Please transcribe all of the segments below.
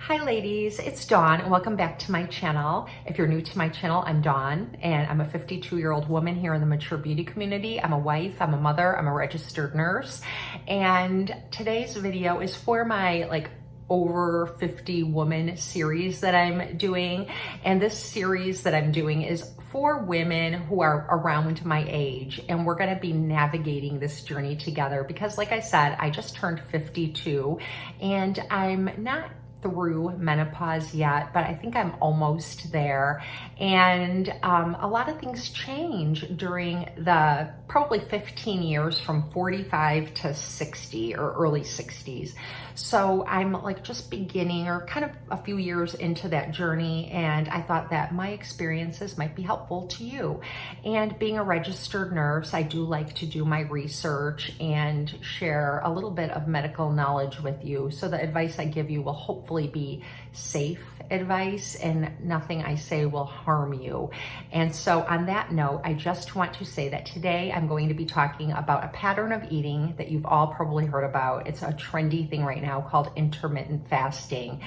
Hi ladies, it's Dawn and welcome back to my channel. If you're new to my channel, I'm Dawn and I'm a 52-year-old woman here in the mature beauty community. I'm a wife, I'm a mother, I'm a registered nurse. And today's video is for my over 50 woman series that I'm doing. And this series that I'm doing is for women who are around my age, and we're gonna be navigating this journey together because like I said, I just turned 52 and I'm not through menopause yet, but I think I'm almost there. And a lot of things change during the probably 15 years from 45 to 60 or early 60s. So I'm just beginning or kind of a few years into that journey, and I thought that my experiences might be helpful to you. And being a registered nurse, I do like to do my research and share a little bit of medical knowledge with you. So the advice I give you will hopefully be safe advice and nothing I say will harm you. And so on that note, I just want to say that today I'm going to be talking about a pattern of eating that you've all probably heard about. It's a trendy thing right now called intermittent fasting.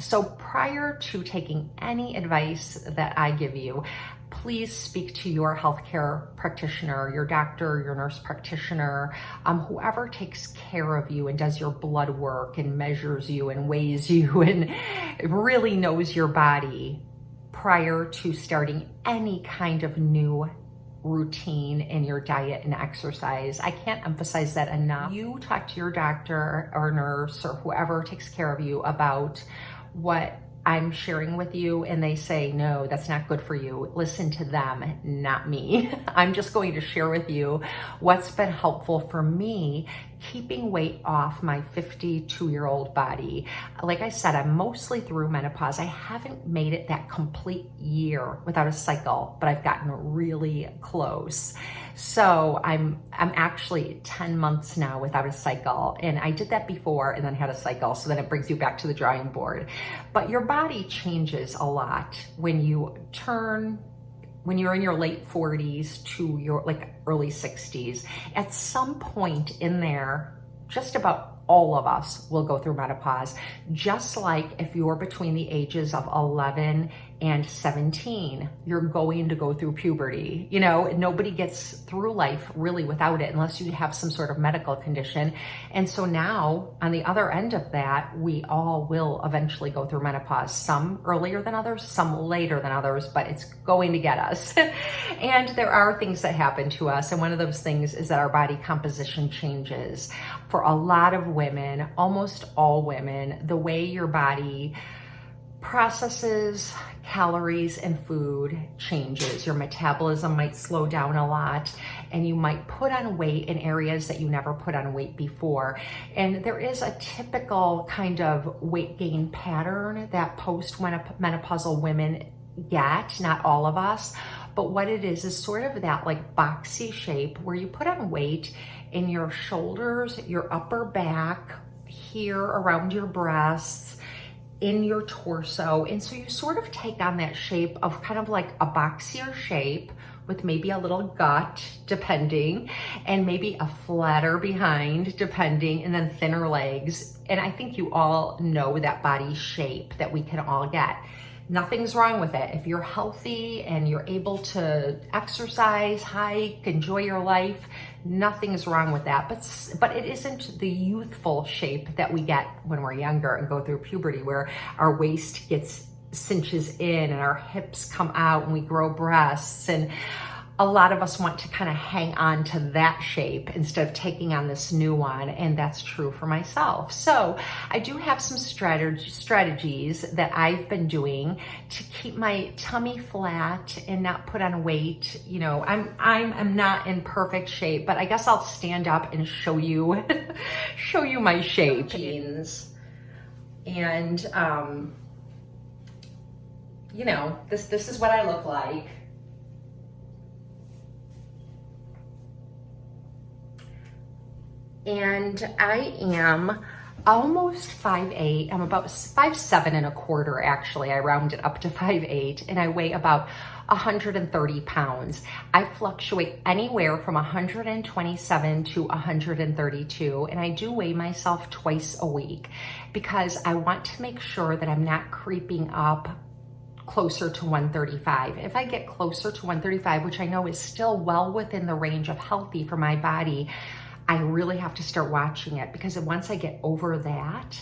So prior to taking any advice that I give you, please speak to your healthcare practitioner, your doctor, your nurse practitioner, whoever takes care of you and does your blood work and measures you and weighs you and really knows your body prior to starting any kind of new routine in your diet and exercise. I can't emphasize that enough. You talk to your doctor or nurse or whoever takes care of you about what I'm sharing with you and they say, no, that's not good for you. Listen to them, not me. I'm just going to share with you what's been helpful for me keeping weight off my 52-year-old body. Like I said, I'm mostly through menopause. I haven't made it that complete year without a cycle, but I've gotten really close. So I'm actually 10 months now without a cycle, and I did that before and then had a cycle, so then it brings you back to the drawing board. But your body changes a lot when you're in your late 40s to your early 60s. At some point in there, just about all of us will go through menopause, just like if you're between the ages of 11 and 17, you're going to go through puberty. You know, nobody gets through life really without it unless you have some sort of medical condition. And so now on the other end of that, we all will eventually go through menopause, some earlier than others, some later than others, but it's going to get us. And there are things that happen to us. And one of those things is that our body composition changes. For a lot of women, almost all women, the way your body processes calories and food changes. Your metabolism might slow down a lot and you might put on weight in areas that you never put on weight before. And there is a typical kind of weight gain pattern that post-menopausal women get, not all of us, but what it is sort of that boxy shape where you put on weight in your shoulders, your upper back, here around your breasts, in your torso. And so you sort of take on that shape of kind of like a boxier shape with maybe a little gut, depending, and maybe a flatter behind, depending, and then thinner legs. And I think you all know that body shape that we can all get. Nothing's wrong with it. If you're healthy and you're able to exercise, hike, enjoy your life, nothing's wrong with that. But it isn't the youthful shape that we get when we're younger and go through puberty, where our waist cinches in and our hips come out and we grow breasts. And a lot of us want to kind of hang on to that shape instead of taking on this new one, and that's true for myself. So I do have some strategies that I've been doing to keep my tummy flat and not put on weight. You know, I'm not in perfect shape, but I guess I'll stand up and show you show you my shape. Jeans. And you know, this is what I look like. And I am almost 5'8". I'm about 5'7.25" actually. I round it up to 5'8", and I weigh about 130 pounds. I fluctuate anywhere from 127 to 132, and I do weigh myself twice a week because I want to make sure that I'm not creeping up closer to 135. If I get closer to 135, which I know is still well within the range of healthy for my body, I really have to start watching it, because once I get over that,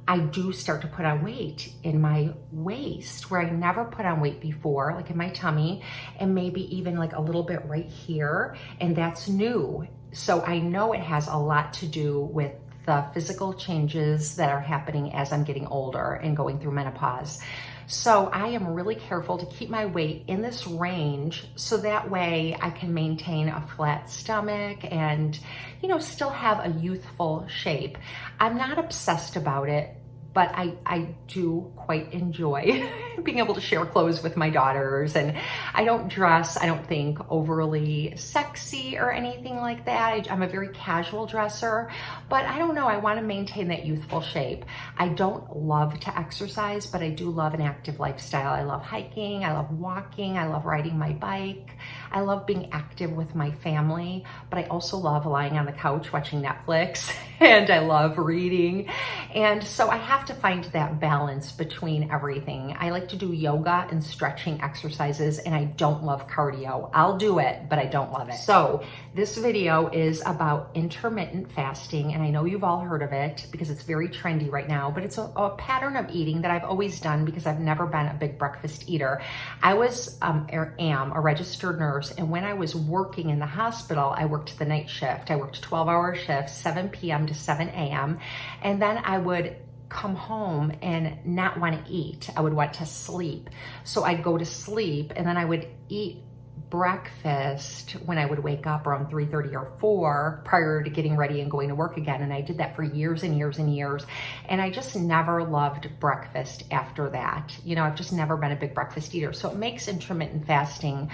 I do start to put on weight in my waist where I never put on weight before, like in my tummy, and maybe even like a little bit right here, and that's new. So I know it has a lot to do with the physical changes that are happening as I'm getting older and going through menopause. So I am really careful to keep my weight in this range so that way I can maintain a flat stomach and, you know, still have a youthful shape. I'm not obsessed about it, but I do quite enjoy being able to share clothes with my daughters, and I don't dress, I don't think, overly sexy or anything like that. I'm a very casual dresser, but I don't know, I want to maintain that youthful shape. I don't love to exercise, but I do love an active lifestyle. I love hiking, I love walking, I love riding my bike, I love being active with my family, but I also love lying on the couch watching Netflix, and I love reading. And so I have to find that balance between everything. I like to do yoga and stretching exercises, and I don't love cardio. I'll do it, but I don't love it. So this video is about intermittent fasting, and I know you've all heard of it because it's very trendy right now, but it's a pattern of eating that I've always done because I've never been a big breakfast eater. I was, am a registered nurse, and when I was working in the hospital, I worked the night shift. I worked 12-hour shifts, 7 p.m. to 7 a.m., and then I would come home and not want to eat. I would want to sleep. So I'd go to sleep, and then I would eat breakfast when I would wake up around 3:30 or 4 prior to getting ready and going to work again. And I did that for years and years and years. And I just never loved breakfast after that. You know, I've just never been a big breakfast eater. So it makes intermittent fasting,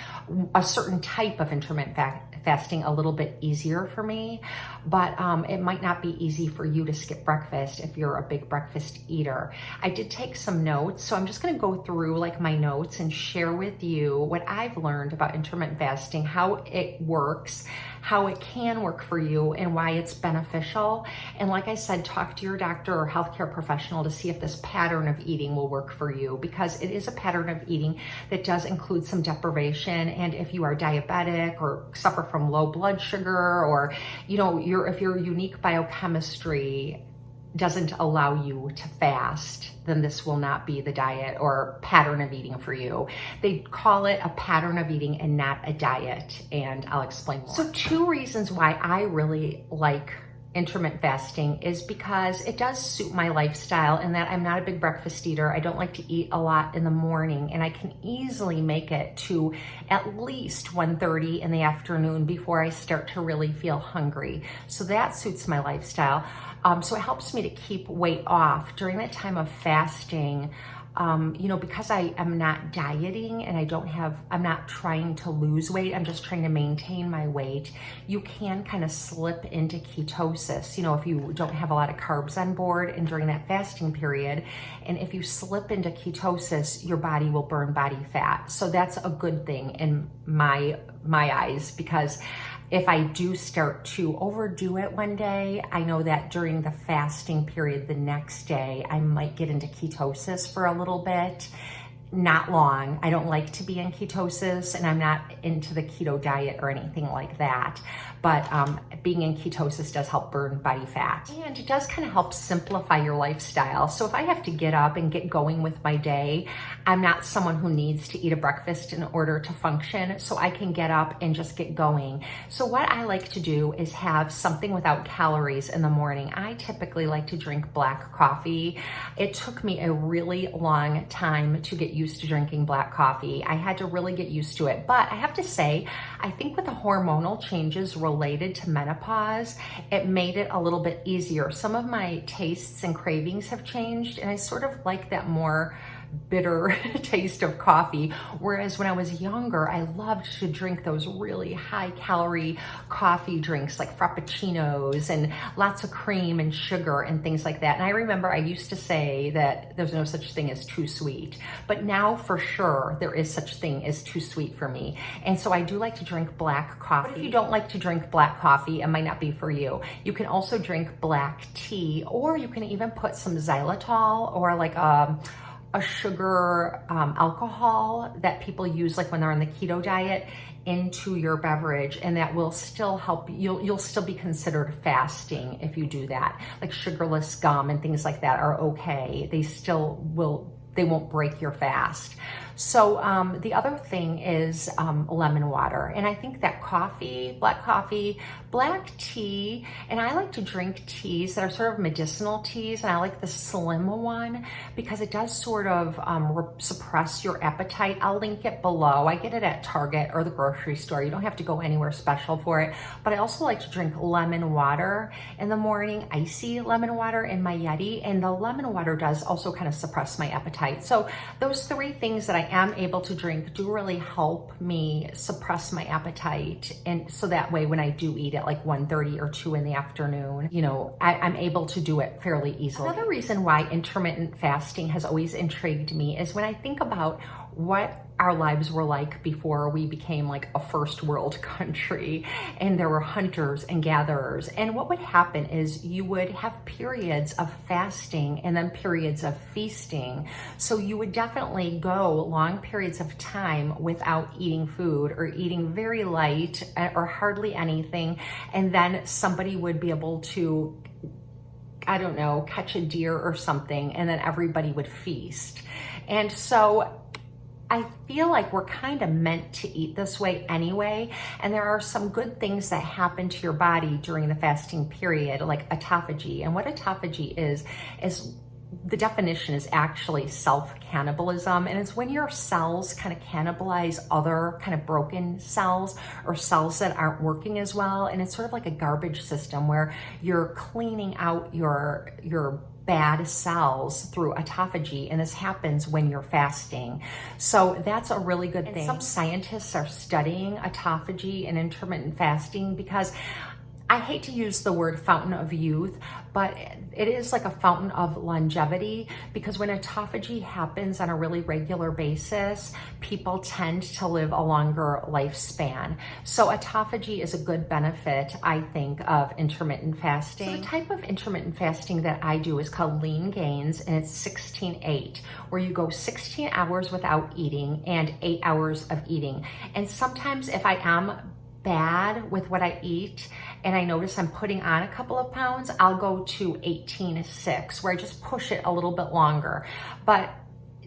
a certain type of intermittent fasting, a little bit easier for me, but it might not be easy for you to skip breakfast if you're a big breakfast eater. I did take some notes, so I'm just going to go through like my notes and share with you what I've learned about intermittent fasting, how it works, how it can work for you, and why it's beneficial. And like I said, talk to your doctor or healthcare professional to see if this pattern of eating will work for you, because it is a pattern of eating that does include some deprivation. And if you are diabetic or suffer from low blood sugar, or, you know, if your unique biochemistry doesn't allow you to fast, then this will not be the diet or pattern of eating for you. They call it a pattern of eating and not a diet, and I'll explain more. So 2 reasons why I really like intermittent fasting is because it does suit my lifestyle, in that I'm not a big breakfast eater. I don't like to eat a lot in the morning, and I can easily make it to at least 1:30 in the afternoon before I start to really feel hungry. So that suits my lifestyle. So it helps me to keep weight off during that time of fasting. You know, because I am not dieting and I'm not trying to lose weight, I'm just trying to maintain my weight. You can kind of slip into ketosis, you know, if you don't have a lot of carbs on board and during that fasting period. And if you slip into ketosis, your body will burn body fat. So that's a good thing in my eyes, because if I do start to overdo it one day, I know that during the fasting period the next day, I might get into ketosis for a little bit. Not long. I don't like to be in ketosis, and I'm not into the keto diet or anything like that. But being in ketosis does help burn body fat, and it does kind of help simplify your lifestyle. So if I have to get up and get going with my day, I'm not someone who needs to eat a breakfast in order to function, so I can get up and just get going. So what I like to do is have something without calories in the morning. I typically like to drink black coffee. It took me a really long time to get used to drinking black coffee. I had to really get used to it. But I have to say, I think with the hormonal changes related to menopause, it made it a little bit easier. Some of my tastes and cravings have changed, and I sort of like that more bitter taste of coffee. Whereas when I was younger, I loved to drink those really high calorie coffee drinks like frappuccinos and lots of cream and sugar and things like that. And I remember I used to say that there's no such thing as too sweet, but now for sure there is such thing as too sweet for me. And so I do like to drink black coffee. But if you don't like to drink black coffee, it might not be for you. You can also drink black tea, or you can even put some xylitol or like a sugar alcohol that people use like when they're on the keto diet into your beverage, and that will still help. You'll still be considered fasting if you do that. Like sugarless gum and things like that are okay. They won't break your fast. So the other thing is lemon water. And I think that black tea, and I like to drink teas that are sort of medicinal teas, and I like the slim one because it does sort of suppress your appetite. I'll link it below. I get it at Target or the grocery store. You don't have to go anywhere special for it. But I also like to drink lemon water in the morning, icy lemon water in my Jdee, and the lemon water does also kind of suppress my appetite. So those three things that I am able to drink do really help me suppress my appetite. And so that way when I do eat at like 1:30 or 2 in the afternoon, you know, I'm able to do it fairly easily. Another reason why intermittent fasting has always intrigued me is when I think about what our lives were like before we became like a first world country and there were hunters and gatherers. And what would happen is you would have periods of fasting and then periods of feasting. So you would definitely go long periods of time without eating food or eating very light or hardly anything. And then somebody would be able to, I don't know, catch a deer or something, and then everybody would feast. And so I feel like we're kind of meant to eat this way anyway, and there are some good things that happen to your body during the fasting period, like autophagy. And what autophagy is the definition is actually self-cannibalism, and it's when your cells kind of cannibalize other kind of broken cells or cells that aren't working as well, and it's sort of like a garbage system where you're cleaning out your bad cells through autophagy, and this happens when you're fasting. So that's a really good thing. Some scientists are studying autophagy and intermittent fasting because I hate to use the word fountain of youth, but it is like a fountain of longevity, because when autophagy happens on a really regular basis, people tend to live a longer lifespan. So autophagy is a good benefit, I think, of intermittent fasting. So the type of intermittent fasting that I do is called lean gains, and it's 16-8, where you go 16 hours without eating and 8 hours of eating. And sometimes if I am bad with what I eat and I notice I'm putting on a couple of pounds, I'll go to 18-6, where I just push it a little bit longer. But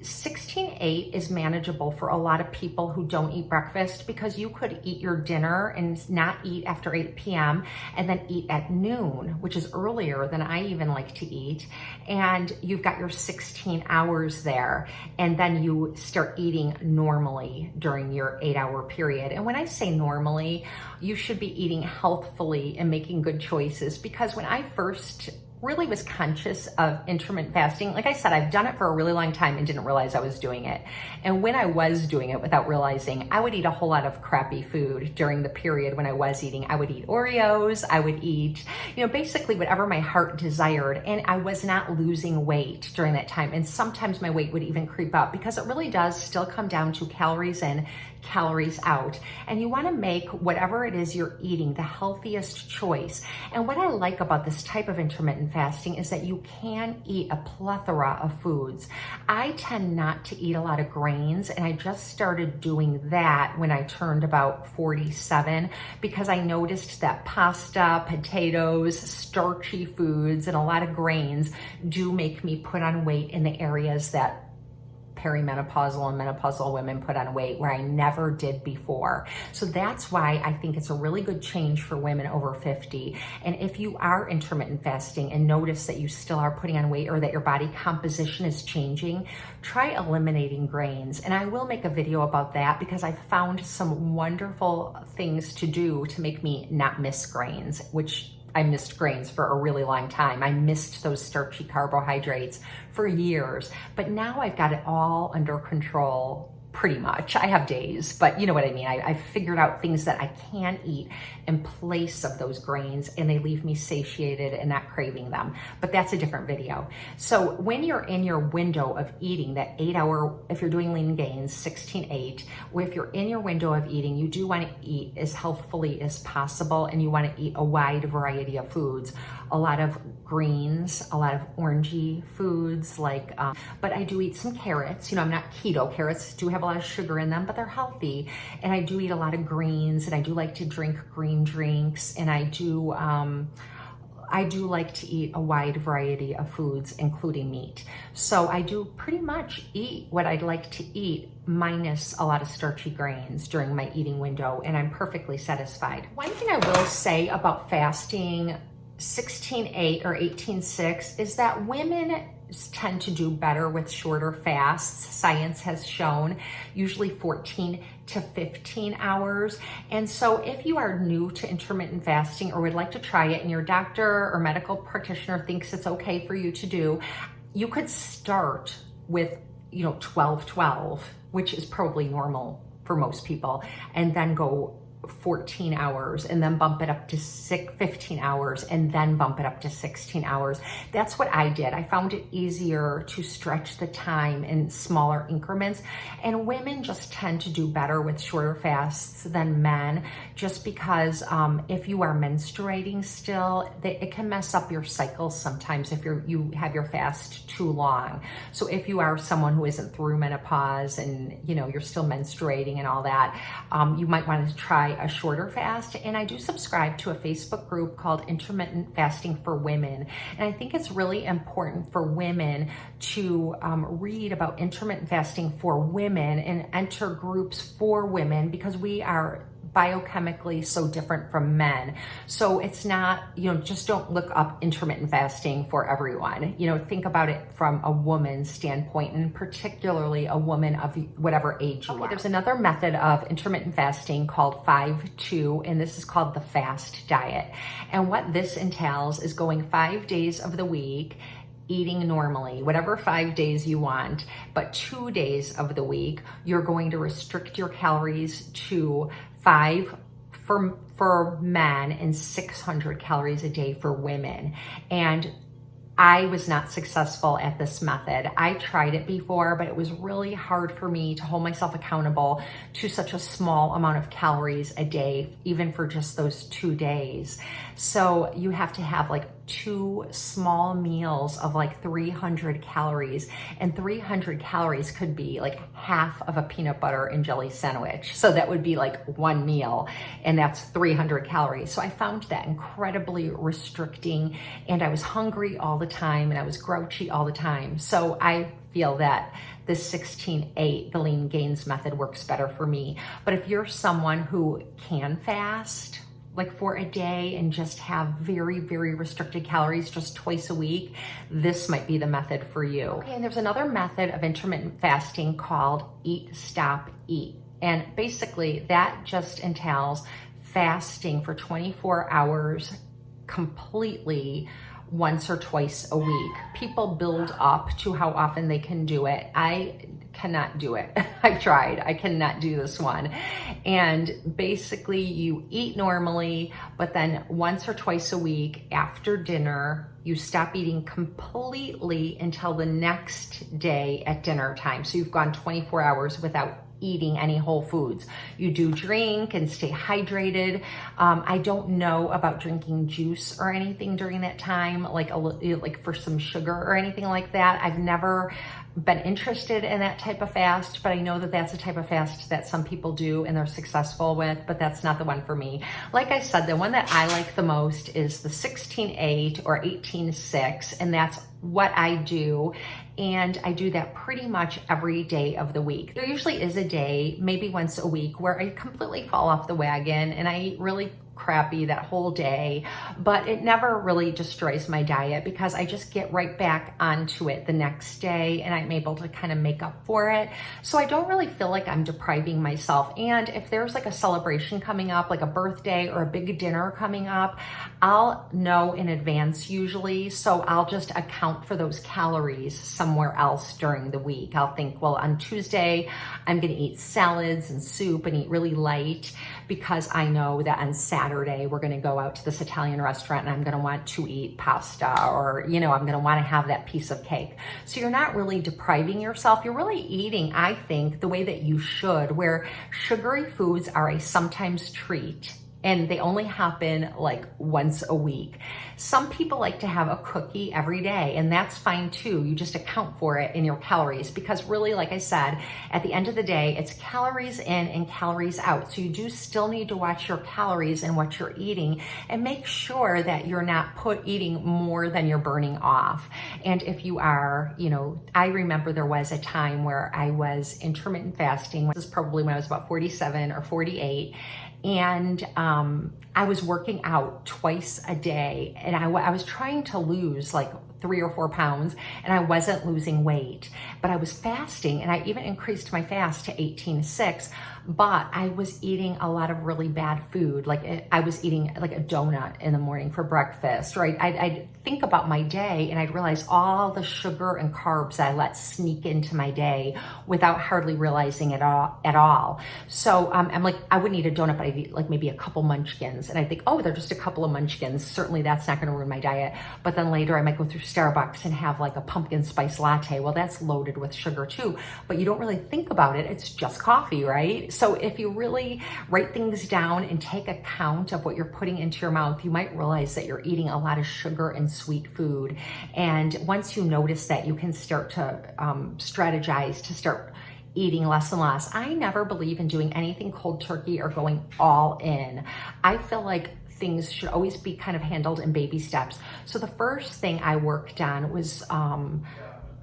16-8 is manageable for a lot of people who don't eat breakfast, because you could eat your dinner and not eat after 8 p.m. and then eat at noon, which is earlier than I even like to eat. And you've got your 16 hours there. And then you start eating normally during your 8-hour period. And when I say normally, you should be eating healthfully and making good choices, because when I first really was conscious of intermittent fasting, like I said, I've done it for a really long time and didn't realize I was doing it. And when I was doing it without realizing, I would eat a whole lot of crappy food during the period when I was eating. I would eat Oreos, I would eat, basically whatever my heart desired. And I was not losing weight during that time. And sometimes my weight would even creep up, because it really does still come down to calories in, calories out. And you want to make whatever it is you're eating the healthiest choice. And what I like about this type of intermittent fasting is that you can eat a plethora of foods. I tend not to eat a lot of grains, and I just started doing that when I turned about 47, because I noticed that pasta, potatoes, starchy foods, and a lot of grains do make me put on weight in the areas that perimenopausal and menopausal women put on weight, where I never did before. So that's why I think it's a really good change for women over 50. And if you are intermittent fasting and notice that you still are putting on weight, or that your body composition is changing, try eliminating grains. And I will make a video about that, because I've found some wonderful things to do to make me not miss grains, which I missed grains for a really long time. I missed those starchy carbohydrates for years, but now I've got it all under control. Pretty much. I have days, but you know what I mean. I've figured out things that I can eat in place of those grains, and they leave me satiated and not craving them. But that's a different video. So when you're in your window of eating, that 8 hour, if you're doing lean gains, 16-8, or if you're in your window of eating, you do want to eat as healthfully as possible, and you want to eat a wide variety of foods. A lot of greens, a lot of orangey foods, like, but I do eat some carrots. You know, I'm not keto. Carrots do have a lot of sugar in them, but they're healthy. And I do eat a lot of greens, and I do like to drink green drinks, and I do like to eat a wide variety of foods, including meat. So I do pretty much eat what I'd like to eat, minus a lot of starchy grains during my eating window, and I'm perfectly satisfied. One thing I will say about fasting 16-8 or 18-6 is that women tend to do better with shorter fasts. Science has shown usually 14 to 15 hours. And so if you are new to intermittent fasting or would like to try it and your doctor or medical practitioner thinks it's okay for you to do, you could start with, 12-12, which is probably normal for most people, and then go 14 hours and then bump it up to 15 hours and then bump it up to 16 hours. That's what I did. I found it easier to stretch the time in smaller increments, and women just tend to do better with shorter fasts than men, just because if you are menstruating still, it can mess up your cycles sometimes if you have your fast too long. So if you are someone who isn't through menopause and you're still menstruating and all that, you might want to try a shorter fast. And I do subscribe to a Facebook group called Intermittent Fasting for Women. And I think it's really important for women to read about intermittent fasting for women and enter groups for women, because we are biochemically so different from men. So it's not, just don't look up intermittent fasting for everyone. Think about it from a woman's standpoint, and particularly a woman of whatever age you are. There's another method of intermittent fasting called 5-2, and this is called the fast diet. And what this entails is going 5 days of the week, eating normally, whatever 5 days you want, but 2 days of the week, you're going to restrict your calories to 5 for men and 600 calories a day for women. And I was not successful at this method. I tried it before, but it was really hard for me to hold myself accountable to such a small amount of calories a day, even for just those 2 days. So you have to have like 2 small meals of like 300 calories, and 300 calories could be like half of a peanut butter and jelly sandwich. So that would be like one meal, and that's 300 calories. So I found that incredibly restricting, and I was hungry all the time, and I was grouchy all the time. So I feel that the 16-8, the lean gains method, works better for me. But if you're someone who can fast like for a day and just have very, very restricted calories just twice a week, this might be the method for you. Okay, and there's another method of intermittent fasting called Eat, Stop, Eat. And basically that just entails fasting for 24 hours completely, once or twice a week. People build up to how often they can do it. I cannot do it. I've tried. I cannot do this one. And basically you eat normally, but then once or twice a week after dinner, you stop eating completely until the next day at dinner time. So you've gone 24 hours without eating any whole foods. You do drink and stay hydrated. I don't know about drinking juice or anything during that time, like for some sugar or anything like that. I've never been interested in that type of fast, but I know that that's a type of fast that some people do and they're successful with, but that's not the one for me. Like I said, the one that I like the most is the 16-8 or 18-6, and that's what I do. And I do that pretty much every day of the week. There usually is a day, maybe once a week, where I completely fall off the wagon and I eat really crappy that whole day, but it never really destroys my diet because I just get right back onto it the next day and I'm able to kind of make up for it. So I don't really feel like I'm depriving myself. And if there's like a celebration coming up, like a birthday or a big dinner coming up, I'll know in advance usually. So I'll just account for those calories somewhere else during the week. I'll think, well, on Tuesday, I'm going to eat salads and soup and eat really light because I know that on Saturday, we're going to go out to this Italian restaurant and I'm going to want to eat pasta, or, you know, I'm going to want to have that piece of cake. So you're not really depriving yourself. You're really eating, I think, the way that you should, where sugary foods are a sometimes treat. And they only happen like once a week. Some people like to have a cookie every day, and that's fine too. You just account for it in your calories because really, like I said, at the end of the day, it's calories in and calories out. So you do still need to watch your calories and what you're eating and make sure that you're not eating more than you're burning off. And if you are, you know, I remember there was a time where I was intermittent fasting. This is probably when I was about 47 or 48. And I was working out twice a day, and I was trying to lose like 3 or 4 pounds, and I wasn't losing weight, but I was fasting, and I even increased my fast to 18:6, but I was eating a lot of really bad food. Like I was eating like a donut in the morning for breakfast, right? I'd think about my day and I'd realize all the sugar and carbs I let sneak into my day without hardly realizing it at all. So I'm like, I wouldn't eat a donut, but I'd eat like maybe a couple munchkins, and I think, oh, they're just a couple of munchkins. Certainly that's not going to ruin my diet. But then later I might go through Starbucks and have like a pumpkin spice latte. Well, that's loaded with sugar too, but you don't really think about it. It's just coffee, right? So if you really write things down and take account of what you're putting into your mouth, you might realize that you're eating a lot of sugar and sweet food. And once you notice that, you can start to strategize to start eating less and less. I never believe in doing anything cold turkey or going all in. I feel like things should always be kind of handled in baby steps. So the first thing I worked on was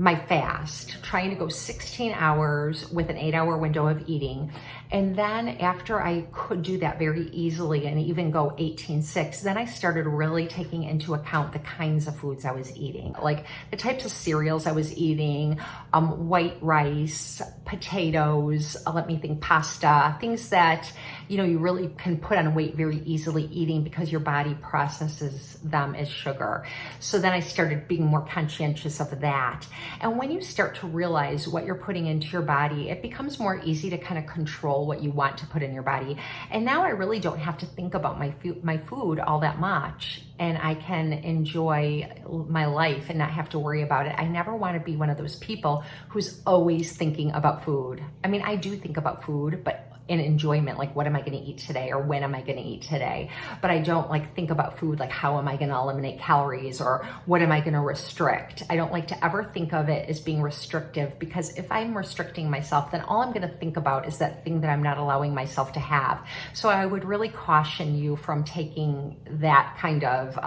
my fast, trying to go 16 hours with an 8-hour window of eating. And then after I could do that very easily and even go 18:6, then I started really taking into account the kinds of foods I was eating, like the types of cereals I was eating, white rice, potatoes, let me think, pasta, things that, you know, you really can put on weight very easily eating because your body processes them as sugar. So then I started being more conscientious of that. And when you start to realize what you're putting into your body, it becomes more easy to kind of control what you want to put in your body. And now I really don't have to think about my food all that much, and I can enjoy my life and not have to worry about it. I never want to be one of those people who's always thinking about food. I mean, I do think about food, but in enjoyment, like what am I going to eat today or when am I going to eat today? But I don't like think about food like how am I going to eliminate calories or what am I going to restrict? I don't like to ever think of it as being restrictive, because if I'm restricting myself, then all I'm going to think about is that thing that I'm not allowing myself to have. So I would really caution you from taking that kind of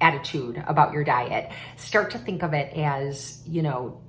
attitude about your diet. Start to think of it as, you know,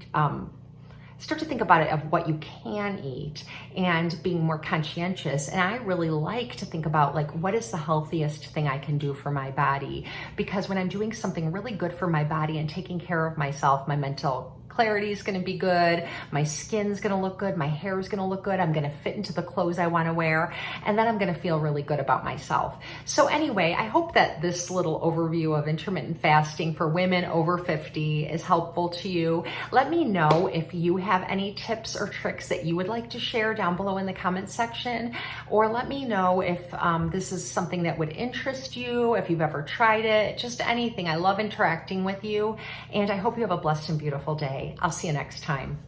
start to think about it of what you can eat and being more conscientious. And I really like to think about like, what is the healthiest thing I can do for my body? Because when I'm doing something really good for my body and taking care of myself, my mental clarity is going to be good, my skin's going to look good, my hair is going to look good, I'm going to fit into the clothes I want to wear, and then I'm going to feel really good about myself. So anyway, I hope that this little overview of intermittent fasting for women over 50 is helpful to you. Let me know if you have any tips or tricks that you would like to share down below in the comment section, or let me know if this is something that would interest you, if you've ever tried it, just anything. I love interacting with you, and I hope you have a blessed and beautiful day. I'll see you next time.